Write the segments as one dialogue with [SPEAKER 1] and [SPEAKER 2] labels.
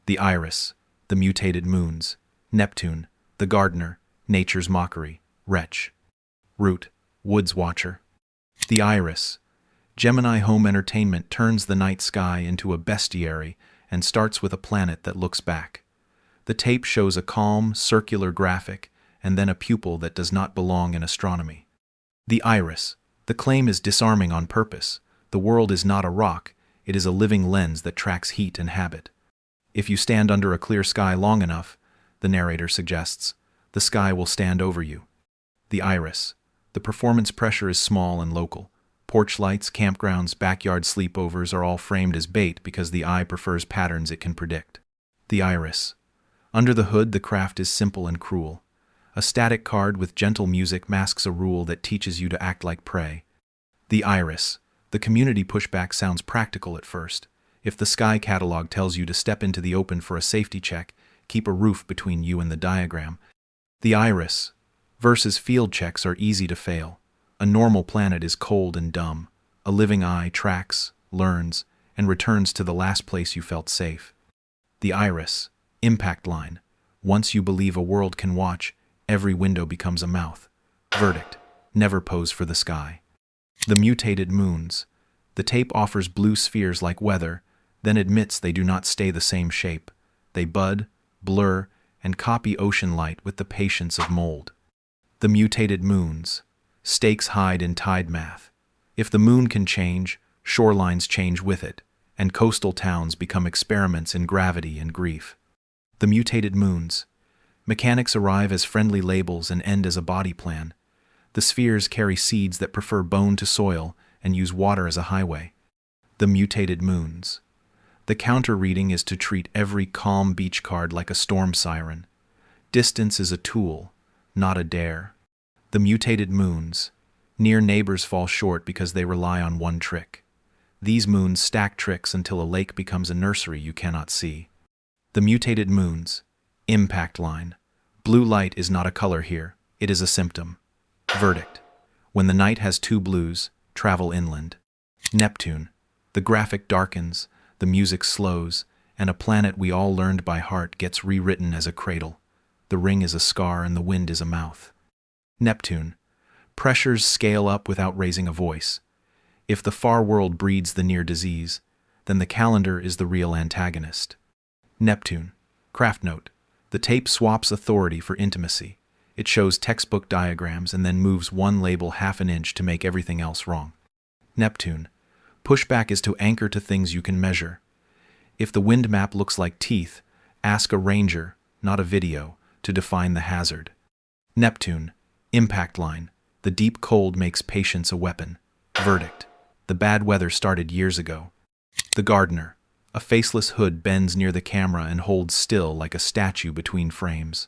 [SPEAKER 1] The iris, the mutated moons. Neptune, the gardener, nature's mockery. Wretch. Root, woods watcher. The iris. Gemini Home Entertainment turns the night sky into a bestiary and starts with a planet that looks back. The tape shows a calm, circular graphic and then a pupil that does not belong in astronomy. The iris. The claim is disarming on purpose. The world is not a rock, it is a living lens that tracks heat and habit. If you stand under a clear sky long enough, the narrator suggests, the sky will stand over you. The iris. The performance pressure is small and local. Porch lights, campgrounds, backyard sleepovers are all framed as bait because the eye prefers patterns it can predict. The iris. Under the hood, the craft is simple and cruel. A static card with gentle music masks a rule that teaches you to act like prey. The iris. The community pushback sounds practical at first. If the Sky catalog tells you to step into the open for a safety check, keep a roof between you and the diagram. The iris versus field checks are easy to fail. A normal planet is cold and dumb. A living eye tracks, learns, and returns to the last place you felt safe. The iris, impact line. Once you believe a world can watch, every window becomes a mouth. Verdict, never pose for the sky. The mutated moons. The tape offers blue spheres like weather, then admits they do not stay the same shape. They bud, blur, and copy ocean light with the patience of mold. The mutated moons. Stakes hide in tide math. If the moon can change, shorelines change with it, and coastal towns become experiments in gravity and grief. The mutated moons. Mechanics arrive as friendly labels and end as a body plan. The spheres carry seeds that prefer bone to soil and use water as a highway. The mutated moons. The counter reading is to treat every calm beach card like a storm siren. Distance is a tool, not a dare. The mutated moons. Near neighbors fall short because they rely on one trick. These moons stack tricks until a lake becomes a nursery you cannot see. The mutated moons. Impact line. Blue light is not a color here, it is a symptom. Verdict. When the night has two blues, travel inland. Neptune. The graphic darkens, the music slows, and a planet we all learned by heart gets rewritten as a cradle. The ring is a scar and the wind is a mouth. Neptune. Pressures scale up without raising a voice. If the far world breeds the near disease, then the calendar is the real antagonist. Neptune. Craft note. The tape swaps authority for intimacy. It shows textbook diagrams and then moves one label half an inch to make everything else wrong. Neptune. Pushback is to anchor to things you can measure. If the wind map looks like teeth, ask a ranger, not a video, to define the hazard. Neptune. Impact line. The deep cold makes patience a weapon. Verdict. The bad weather started years ago. The gardener. A faceless hood bends near the camera and holds still like a statue between frames.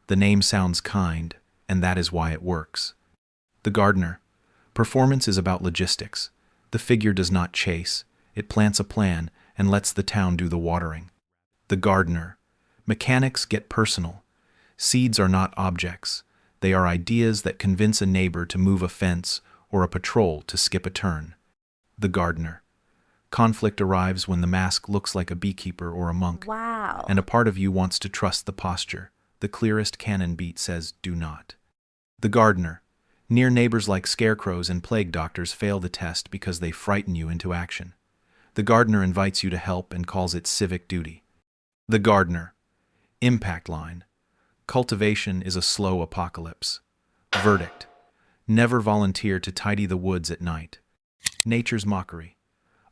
[SPEAKER 1] The name sounds kind, and that is why it works. The gardener. Performance is about logistics. The figure does not chase. It plants a plan and lets the town do the watering. The gardener. Mechanics get personal. Seeds are not objects. They are ideas that convince a neighbor to move a fence or a patrol to skip a turn. The gardener. Conflict arrives when the mask looks like a beekeeper or a monk.
[SPEAKER 2] Wow.
[SPEAKER 1] And a part of you wants to trust the posture. The clearest canon beat says, do not. The gardener. Near neighbors like scarecrows and plague doctors fail the test because they frighten you into action. The gardener invites you to help and calls it civic duty. The gardener. Impact line. Cultivation is a slow apocalypse. Verdict. Never volunteer to tidy the woods at night. Nature's mockery.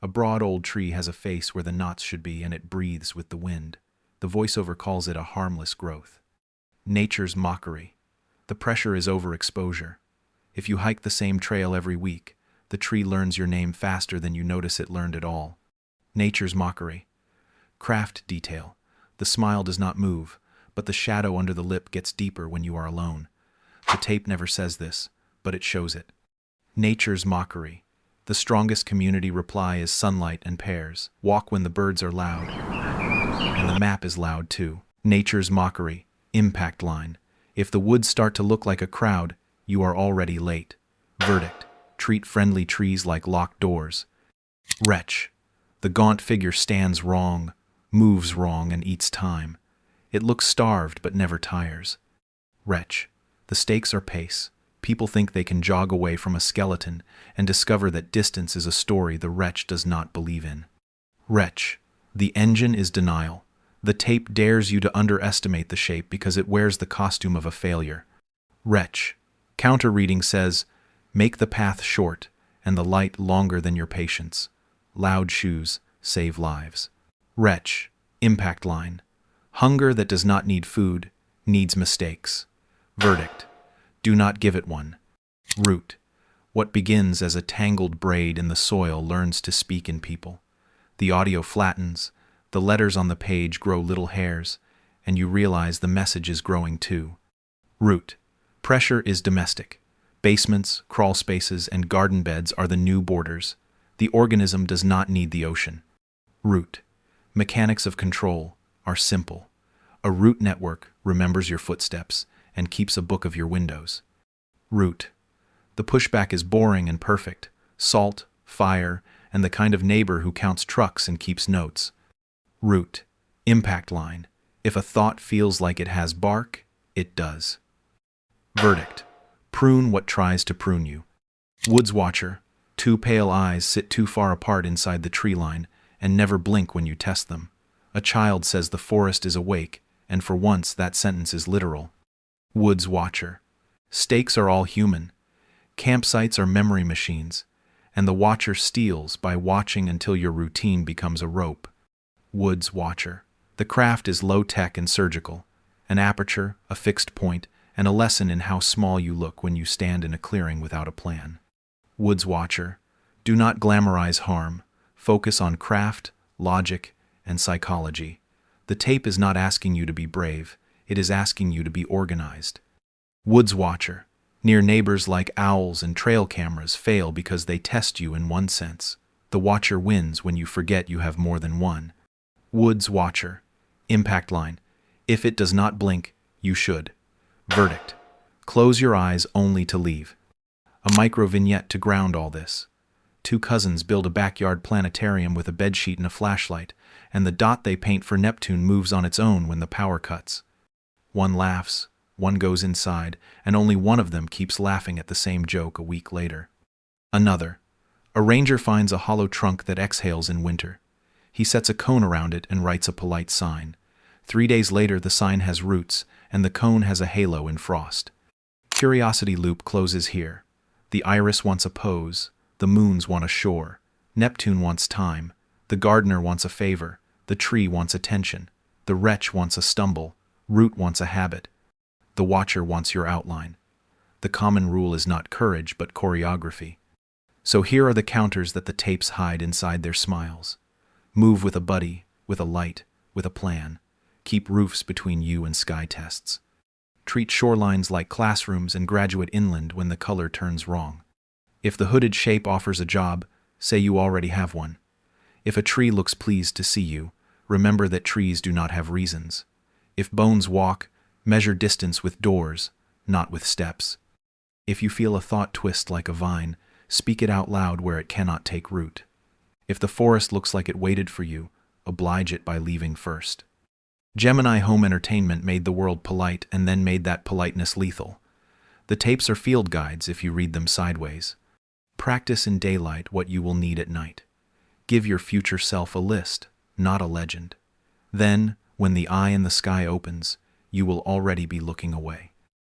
[SPEAKER 1] A broad old tree has a face where the knots should be and it breathes with the wind. The voiceover calls it a harmless growth. Nature's mockery. The pressure is overexposure. If you hike the same trail every week, the tree learns your name faster than you notice it learned it all. Nature's mockery. Craft detail. The smile does not move, but the shadow under the lip gets deeper when you are alone. The tape never says this, but it shows it. Nature's mockery. The strongest community reply is sunlight and pears. Walk when the birds are loud. And the map is loud too. Nature's mockery. Impact line. If the woods start to look like a crowd, you are already late. Verdict. Treat friendly trees like locked doors. Wretch. The gaunt figure stands wrong, moves wrong and eats time. It looks starved but never tires. Wretch. The stakes are pace. People think they can jog away from a skeleton and discover that distance is a story the wretch does not believe in. Wretch. The engine is denial. The tape dares you to underestimate the shape because it wears the costume of a failure. Wretch. Counter reading says, make the path short and the light longer than your patience. Loud shoes save lives. Wretch. Impact line. Hunger that does not need food needs mistakes. Verdict. Do not give it one. Root. What begins as a tangled braid in the soil learns to speak in people. The audio flattens, the letters on the page grow little hairs, and you realize the message is growing too. Root. Pressure is domestic. Basements, crawl spaces, and garden beds are the new borders. The organism does not need the ocean. Root. Mechanics of control are simple. A root network remembers your footsteps and keeps a book of your windows. Root. The pushback is boring and perfect. Salt, fire, and the kind of neighbor who counts trucks and keeps notes. Root. Impact line. If a thought feels like it has bark, it does. Verdict. Prune what tries to prune you. Woods watcher. Two pale eyes sit too far apart inside the tree line and never blink when you test them. A child says the forest is awake, and for once that sentence is literal. Woods watcher. Stakes are all human. Campsites are memory machines, and the watcher steals by watching until your routine becomes a rope. Woods watcher. The craft is low-tech and surgical. An aperture, a fixed point, and a lesson in how small you look when you stand in a clearing without a plan. Woods watcher. Do not glamorize harm. Focus on craft, logic, and psychology. The tape is not asking you to be brave. It is asking you to be organized. Woods watcher. Near neighbors like owls and trail cameras fail because they test you in one sense. The watcher wins when you forget you have more than one. Woods watcher. Impact line. If it does not blink, you should. Verdict. Close your eyes only to leave. A micro vignette to ground all this. Two cousins build a backyard planetarium with a bedsheet and a flashlight, and the dot they paint for Neptune moves on its own when the power cuts. One laughs, one goes inside, and only one of them keeps laughing at the same joke a week later. Another. A ranger finds a hollow trunk that exhales in winter. He sets a cone around it and writes a polite sign. 3 days later, the sign has roots, and the cone has a halo in frost. Curiosity loop closes here. The iris wants a pose, the moons want a shore, Neptune wants time, the gardener wants a favor, the tree wants attention, the wretch wants a stumble, root wants a habit, the watcher wants your outline. The common rule is not courage but choreography. So here are the counters that the tapes hide inside their smiles. Move with a buddy, with a light, with a plan. Keep roofs between you and sky tests. Treat shorelines like classrooms and graduate inland when the color turns wrong. If the hooded shape offers a job, say you already have one. If a tree looks pleased to see you, remember that trees do not have reasons. If bones walk, measure distance with doors, not with steps. If you feel a thought twist like a vine, speak it out loud where it cannot take root. If the forest looks like it waited for you, oblige it by leaving first. Gemini Home Entertainment made the world polite and then made that politeness lethal. The tapes are field guides if you read them sideways. Practice in daylight what you will need at night. Give your future self a list, not a legend. Then, when the eye in the sky opens, you will already be looking away.